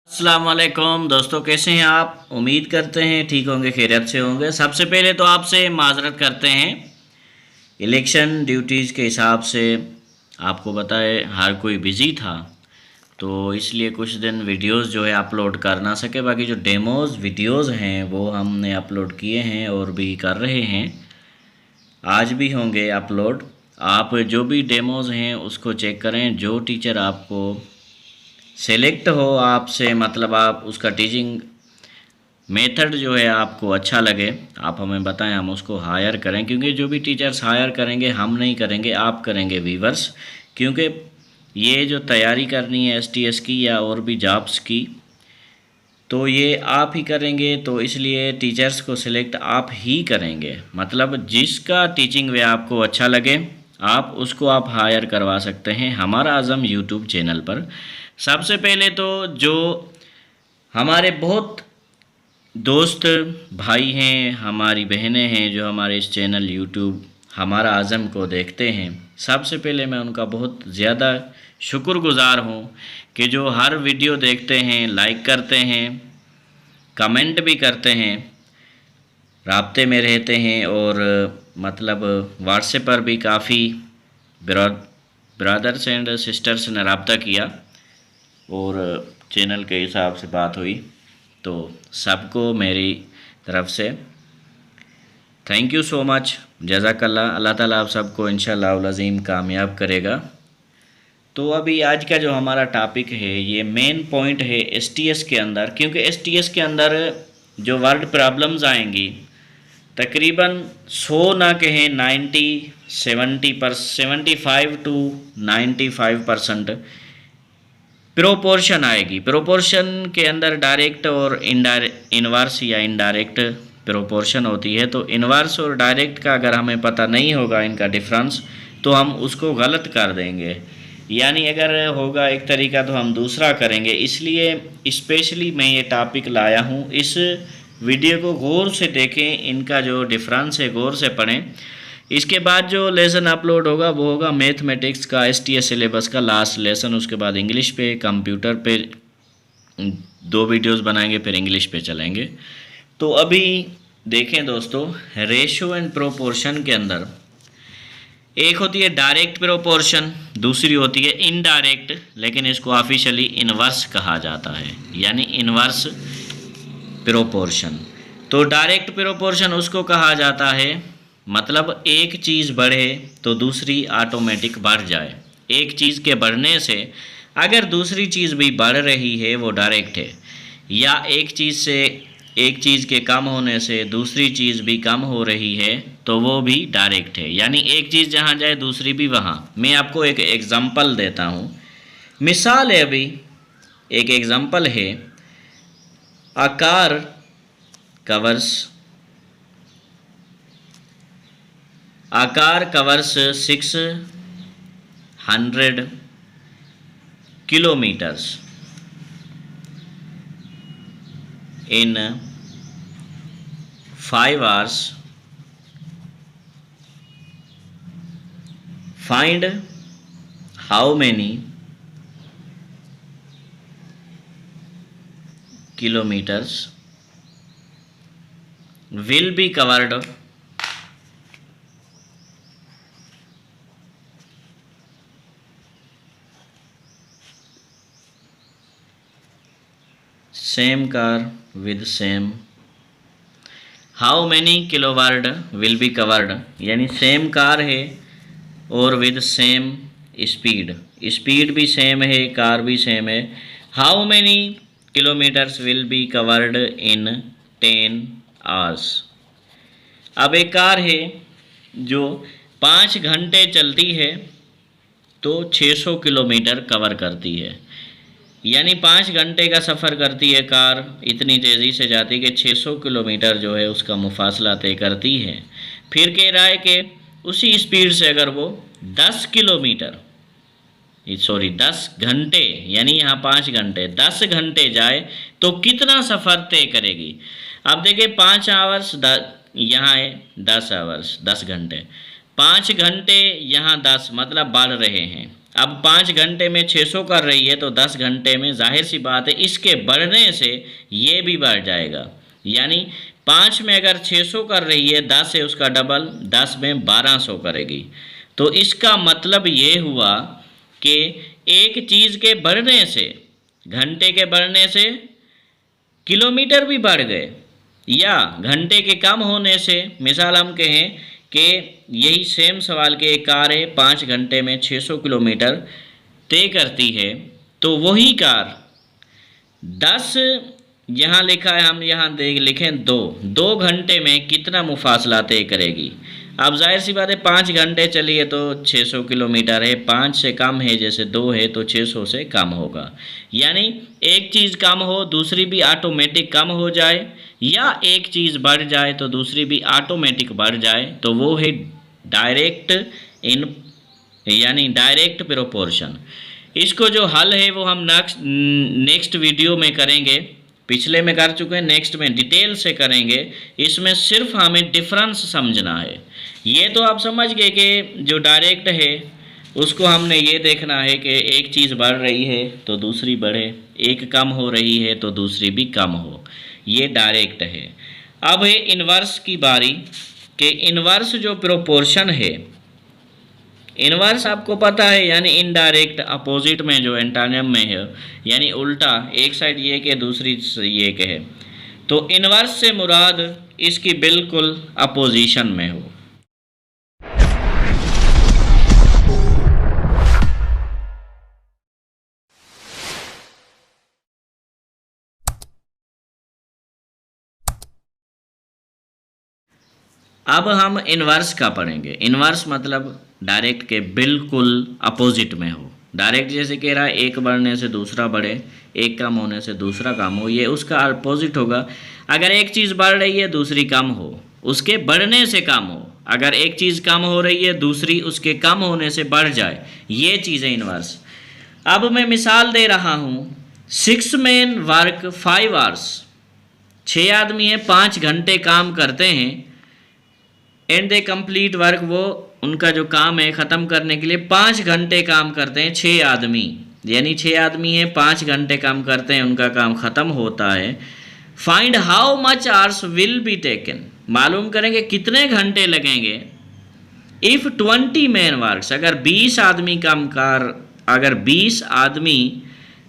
अस्सलाम वालेकुम दोस्तों, कैसे हैं आप? उम्मीद करते हैं ठीक होंगे, खैरियत से होंगे। सबसे पहले तो आपसे माजरत करते हैं, इलेक्शन ड्यूटीज़ के हिसाब से आपको बताए हर कोई बिज़ी था, तो इसलिए कुछ दिन वीडियोस जो है अपलोड कर ना सके। बाकी जो डेमोज़ वीडियोस हैं वो हमने अपलोड किए हैं और भी कर रहे हैं, आज भी होंगे अपलोड। आप जो भी डेमोज़ हैं उसको चेक करें। जो टीचर आपको सेलेक्ट हो आपसे, मतलब आप उसका टीचिंग मेथड जो है आपको अच्छा लगे, आप हमें बताएं, हम उसको हायर करें। क्योंकि जो भी टीचर्स हायर करेंगे हम नहीं करेंगे, आप करेंगे वीवर्स। क्योंकि ये जो तैयारी करनी है एसटीएस की या और भी जॉब्स की, तो ये आप ही करेंगे। तो इसलिए टीचर्स को सिलेक्ट आप ही करेंगे, मतलब जिसका टीचिंग वे आपको अच्छा लगे आप उसको आप हायर करवा सकते हैं हमारा आज़म यूट्यूब चैनल पर। सबसे पहले तो जो हमारे बहुत दोस्त भाई हैं, हमारी बहनें हैं जो हमारे इस चैनल यूट्यूब हमारा आज़म को देखते हैं, सबसे पहले मैं उनका बहुत ज़्यादा शुक्रगुज़ार हूँ कि जो हर वीडियो देखते हैं, लाइक करते हैं, कमेंट भी करते हैं, राब्ते में रहते हैं। और मतलब व्हाट्सएप पर भी काफ़ी ब्रदर्स एंड सिस्टर्स ने रब्ता किया और चैनल के हिसाब से बात हुई। तो सबको मेरी तरफ से थैंक यू सो मच, जज़ाकल्लाह। अल्लाह ताला आप सबको इंशाअल्लाह उल अज़ीम कामयाब करेगा। तो अभी आज का जो हमारा टॉपिक है ये मेन पॉइंट है एसटीएस के अंदर। क्योंकि एसटीएस के अंदर जो वर्ड प्रॉब्लम्स आएंगी तकरीबन 100 ना कहें 75 टू 95% प्रोपोर्शन आएगी। प्रोपोर्शन के अंदर डायरेक्ट और इनवर्स या इनडायरेक्ट प्रोपोर्शन होती है। तो इनवर्स और डायरेक्ट का अगर हमें पता नहीं होगा इनका डिफरेंस, तो हम उसको गलत कर देंगे। यानी अगर होगा एक तरीका तो हम दूसरा करेंगे। इसलिए स्पेशली मैं ये टॉपिक लाया हूँ। इस वीडियो को गौर से देखें, इनका जो डिफरेंस है गौर से पढ़ें। इसके बाद जो लेसन अपलोड होगा वो होगा मैथमेटिक्स का एसटीएस सिलेबस का लास्ट लेसन। उसके बाद इंग्लिश पे, कंप्यूटर पे 2 वीडियोस बनाएंगे, फिर इंग्लिश पे चलेंगे। तो अभी देखें दोस्तों, रेशो एंड प्रोपोर्शन के अंदर एक होती है डायरेक्ट प्रोपोर्शन, दूसरी होती है इनडायरेक्ट, लेकिन इसको ऑफिशियली इनवर्स कहा जाता है, यानी इनवर्स प्रोपोर्शन। तो डायरेक्ट प्रोपोर्शन उसको कहा जाता है, मतलब एक चीज़ बढ़े तो दूसरी ऑटोमेटिक बढ़ जाए। एक चीज़ के बढ़ने से अगर दूसरी चीज़ भी बढ़ रही है वो डायरेक्ट है, या एक चीज़ से एक चीज़ के कम होने से दूसरी चीज़ भी कम हो रही है तो वो भी डायरेक्ट है। यानी एक चीज़ जहाँ जाए दूसरी भी वहाँ। मैं आपको एक एग्ज़ाम्पल देता हूँ, मिसाल है। अभी एक एग्ज़ाम्पल है, a car covers 600 kilometers in 5 hours. Find how many kilometers will be covered same car with same, how many kilowatt will be covered, यानी सेम कार है और विद सेम स्पीड, स्पीड भी सेम है, car भी same है। How many kilometres will be covered in 10 hours. अब एक car है जो 5 घंटे चलती है तो 600 किलोमीटर कवर करती है। यानी 5 घंटे का सफ़र करती है कार, इतनी तेज़ी से जाती है कि 600 किलोमीटर जो है उसका मुफासला तय करती है। फिर कह रहा है कि उसी स्पीड से अगर वो 10 घंटे, यानी यहाँ 5 घंटे 10 घंटे जाए तो कितना सफ़र तय करेगी। अब देखिए 5 आवर्स यहाँ है 10 आवर्स 10 घंटे, 5 घंटे यहाँ 10 मतलब बढ़ रहे हैं। अब 5 घंटे में 600 कर रही है तो 10 घंटे में जाहिर सी बात है इसके बढ़ने से ये भी बढ़ जाएगा। यानी 5 में अगर 600 कर रही है, 10 है उसका डबल, 10 में 1200 करेगी। तो इसका मतलब ये हुआ कि एक चीज़ के बढ़ने से, घंटे के बढ़ने से किलोमीटर भी बढ़ गए, या घंटे के कम होने से, मिसाल हम कहें कि यही सेम सवाल के एक कार है 5 घंटे में 600 किलोमीटर तय करती है, तो वही कार 10 यहाँ लिखा है, हम यहाँ देख लिखें 2 घंटे में कितना मुफासला तय करेगी। अब जाहिर सी बात है 5 घंटे चलिए तो 600 किलोमीटर है, 5 से कम है जैसे 2 है तो 600 से कम होगा। यानी एक चीज़ कम हो दूसरी भी ऑटोमेटिक कम हो जाए, या एक चीज़ बढ़ जाए तो दूसरी भी ऑटोमेटिक बढ़ जाए, तो वो है डायरेक्ट यानी डायरेक्ट प्रोपोर्शन। इसको जो हल है वो हम नेक्स्ट वीडियो में करेंगे, पिछले में कर चुके हैं, नेक्स्ट में डिटेल से करेंगे। इसमें सिर्फ हमें डिफरेंस समझना है। ये तो आप समझ गए कि जो डायरेक्ट है उसको हमने ये देखना है कि एक चीज़ बढ़ रही है तो दूसरी बढ़े, एक कम हो रही है तो दूसरी भी कम हो, ये डायरेक्ट है। अब है इन्वर्स की बारी कि इन्वर्स जो प्रोपोर्शन है, इन्वर्स आपको पता है यानी इनडायरेक्ट, अपोजिट में जो एंटोनिम में है यानी उल्टा, एक साइड ये के दूसरी ये के है। तो इन्वर्स से मुराद इसकी बिल्कुल अपोजिशन में हो। अब हम इन्वर्स का पढ़ेंगे। इन्वर्स मतलब डायरेक्ट के बिल्कुल अपोजिट में हो। डायरेक्ट जैसे कह रहा है एक बढ़ने से दूसरा बढ़े, एक कम होने से दूसरा कम हो, ये उसका अपोजिट होगा। अगर एक चीज़ बढ़ रही है दूसरी कम हो, उसके बढ़ने से कम हो। अगर एक चीज़ कम हो रही है दूसरी उसके कम होने से बढ़ जाए, ये चीज़ है इन्वर्स। अब मैं मिसाल दे रहा हूँ, 6 men वर्क 5 hours, 6 आदमी हैं 5 घंटे काम करते हैं, एंड दे कंप्लीट वर्क, वो उनका जो काम है ख़त्म करने के लिए 5 घंटे काम करते हैं 6 आदमी, यानी 6 आदमी हैं 5 घंटे काम करते हैं, उनका काम ख़त्म होता है। Find how much hours will be taken, मालूम करेंगे कितने घंटे लगेंगे। इफ़ 20 men वर्क्स, अगर 20 आदमी अगर 20 आदमी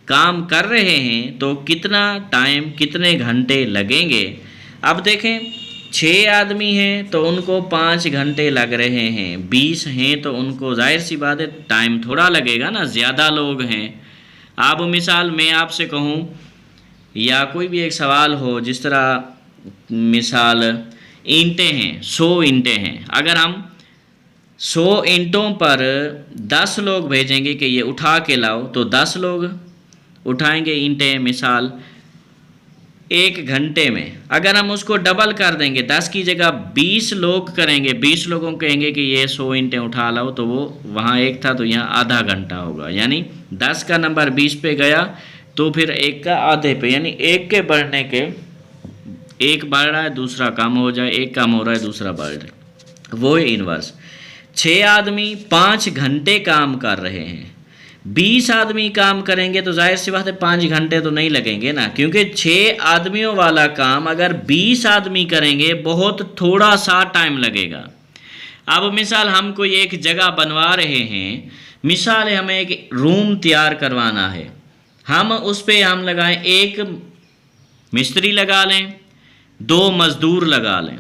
काम कर रहे हैं तो कितना टाइम, कितने घंटे लगेंगे। अब देखें 6 आदमी हैं तो उनको 5 घंटे लग रहे हैं, 20 हैं तो उनको जाहिर सी बात है टाइम थोड़ा लगेगा ना, ज़्यादा लोग हैं। अब मिसाल मैं आपसे कहूँ या कोई भी एक सवाल हो, जिस तरह मिसाल ईंटें हैं, 100 ईंटें हैं, अगर हम 100 ईंटों पर 10 लोग भेजेंगे कि ये उठा के लाओ, तो 10 लोग उठाएंगे ईंटें मिसाल 1 घंटे में। अगर हम उसको डबल कर देंगे, 10 की जगह 20 लोग करेंगे, 20 लोगों को कहेंगे कि ये 100 ईंटें उठा लाओ, तो वो वहाँ 1 था तो यहाँ आधा घंटा होगा। यानी 10 का नंबर 20 पे गया तो फिर 1 का आधे पे, यानी 1 के बढ़ने के, 1 बढ़ रहा है दूसरा कम हो जाए, 1 कम हो रहा है दूसरा बढ़ जाए, वो है इन्वर्स। 6 आदमी 5 घंटे काम कर रहे हैं, 20 आदमी काम करेंगे तो जाहिर सी बात है 5 घंटे तो नहीं लगेंगे ना, क्योंकि 6 आदमियों वाला काम अगर 20 आदमी करेंगे बहुत थोड़ा सा टाइम लगेगा। अब मिसाल हम कोई एक जगह बनवा रहे हैं, मिसाल है हमें एक रूम तैयार करवाना है, हम उस पर हम लगाएं 1 मिस्त्री लगा लें, 2 मज़दूर लगा लें,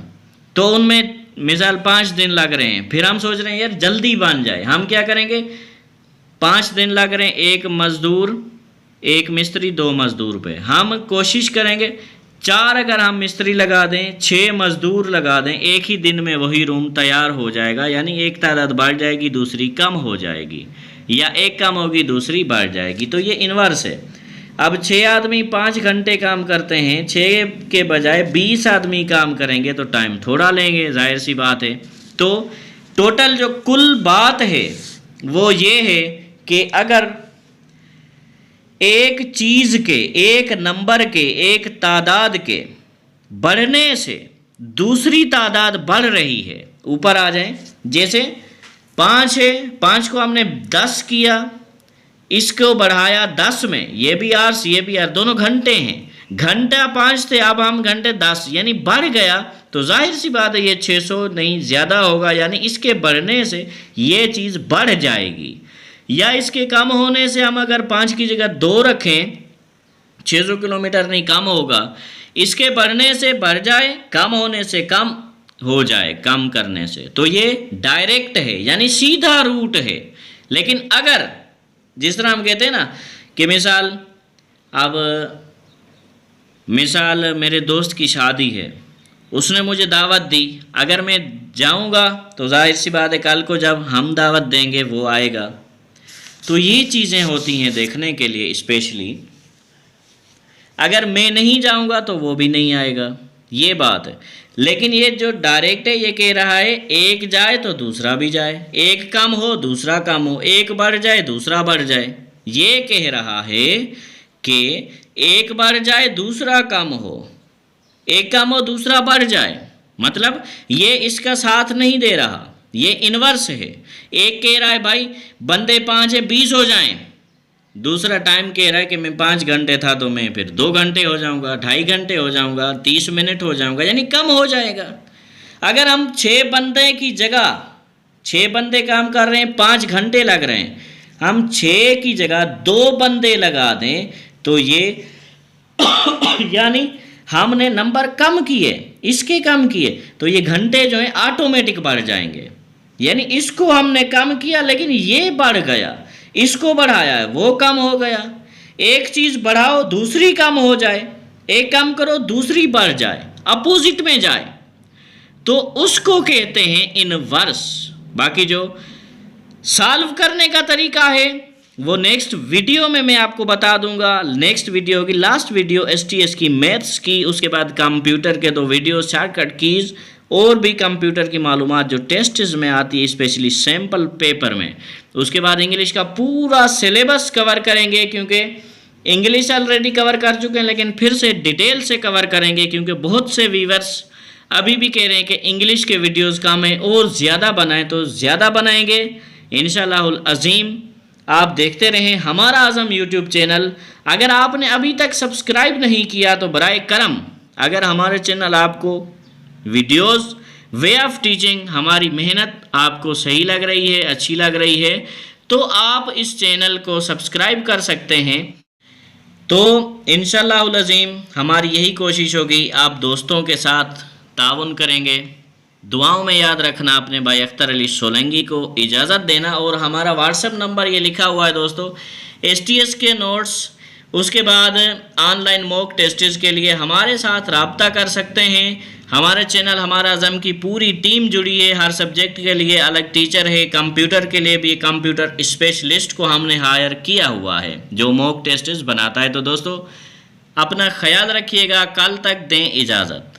तो उनमें मिसाल 5 दिन लग रहे हैं। फिर हम सोच रहे हैं यार जल्दी बन जाए, हम क्या करेंगे, 5 दिन लग रहे हैं, 1 मज़दूर 1 मिस्त्री 2 मज़दूर पे, हम कोशिश करेंगे 4 अगर हम मिस्त्री लगा दें, 6 मज़दूर लगा दें, एक ही दिन में वही रूम तैयार हो जाएगा। यानी एक तादाद बढ़ जाएगी दूसरी कम हो जाएगी, या एक कम होगी दूसरी बढ़ जाएगी। तो ये इन्वर्स है। अब 6 आदमी 5 घंटे काम करते हैं, 6 के बजाय 20 आदमी काम करेंगे तो टाइम थोड़ा लेंगे, जाहिर सी बात है। तो टोटल जो कुल बात है वो ये है कि अगर एक चीज़ के, एक नंबर के, एक तादाद के बढ़ने से दूसरी तादाद बढ़ रही है, ऊपर आ जाए, जैसे 5 है, 5 को हमने 10 किया, इसको बढ़ाया 10 में, ये भी आवर्स ये भी आवर्स, दोनों घंटे हैं। घंटा 5 थे, अब हम घंटे 10, यानी बढ़ गया। तो जाहिर सी बात है ये 600 नहीं ज़्यादा होगा, यानी इसके बढ़ने से ये चीज़ बढ़ जाएगी। या इसके कम होने से हम अगर 5 की जगह 2 रखें, 600 किलोमीटर नहीं कम होगा। इसके बढ़ने से बढ़ जाए, कम होने से कम हो जाए, कम करने से। तो ये डायरेक्ट है, यानी सीधा रूट है। लेकिन अगर जिस तरह हम कहते हैं ना कि मिसाल मेरे दोस्त की शादी है, उसने मुझे दावत दी, अगर मैं जाऊंगा तो जाहिर सी बात है कल को जब हम दावत देंगे वो आएगा। तो ये चीज़ें होती हैं देखने के लिए। स्पेशली अगर मैं नहीं जाऊंगा तो वो भी नहीं आएगा, ये बात है। लेकिन ये जो डायरेक्ट है ये कह रहा है एक जाए तो दूसरा भी जाए, एक कम हो दूसरा कम हो, एक बढ़ जाए दूसरा बढ़ जाए। ये कह रहा है कि एक बढ़ जाए दूसरा कम हो, एक कम हो दूसरा बढ़ जाए। मतलब ये इसका साथ नहीं दे रहा, ये इनवर्स है। एक कह रहा है भाई बंदे 5 है 20 हो जाएं, दूसरा टाइम कह रहा है कि मैं 5 घंटे था तो मैं फिर 2 घंटे हो जाऊंगा, 2.5 घंटे हो जाऊंगा, 30 मिनट हो जाऊंगा, यानी कम हो जाएगा। अगर हम 6 बंदे की जगह 6 बंदे काम कर रहे हैं, 5 घंटे लग रहे हैं, हम 6 की जगह 2 बंदे लगा दें तो ये यानी हमने नंबर कम किए, इसके कम किए, तो ये घंटे जो हैं ऑटोमेटिक बढ़ जाएंगे। यानी इसको हमने कम किया लेकिन ये बढ़ गया, इसको बढ़ाया है वो कम हो गया। एक चीज़ बढ़ाओ दूसरी कम हो जाए, एक कम करो दूसरी बढ़ जाए, अपोजिट में जाए, तो उसको कहते हैं इनवर्स। बाकी जो सॉल्व करने का तरीका है वो नेक्स्ट वीडियो में मैं आपको बता दूंगा। नेक्स्ट वीडियो की लास्ट वीडियो STS की, मैथ्स की, उसके बाद कंप्यूटर के 2 वीडियो, शॉर्टकट कीज़ और भी कंप्यूटर की मालूमात जो टेस्ट में आती है, स्पेशली सैम्पल पेपर में। उसके बाद इंग्लिश का पूरा सिलेबस कवर करेंगे, क्योंकि इंग्लिश ऑलरेडी कवर कर चुके हैं लेकिन फिर से डिटेल से कवर करेंगे, क्योंकि बहुत से व्यूअर्स अभी भी कह रहे हैं कि इंग्लिश के वीडियोस कम है और ज़्यादा बनाएं, तो ज़्यादा बनाएंगे इंशाअल्लाहुल अज़ीम। आप देखते रहें हमारा आज़म यूट्यूब चैनल। अगर आपने अभी तक सब्सक्राइब नहीं किया तो बराए करम, अगर हमारे चैनल आपको वीडियोस, वे ऑफ टीचिंग, हमारी मेहनत आपको सही लग रही है, अच्छी लग रही है, तो आप इस चैनल को सब्सक्राइब कर सकते हैं। तो इंशाअल्लाहुल अज़ीम हमारी यही कोशिश होगी, आप दोस्तों के साथ ताउन करेंगे। दुआओं में याद रखना अपने भाई अख्तर अली सोलंकी को इजाज़त देना। और हमारा व्हाट्सएप नंबर ये लिखा हुआ है दोस्तों, STS के नोट्स, उसके बाद ऑनलाइन मॉक टेस्ट्स के लिए हमारे साथ रब्ता कर सकते हैं। हमारे चैनल हमारा आज़म की पूरी टीम जुड़ी है, हर सब्जेक्ट के लिए अलग टीचर है, कंप्यूटर के लिए भी कंप्यूटर स्पेशलिस्ट को हमने हायर किया हुआ है जो मॉक टेस्ट्स बनाता है। तो दोस्तों अपना ख्याल रखिएगा, कल तक दें इजाज़त।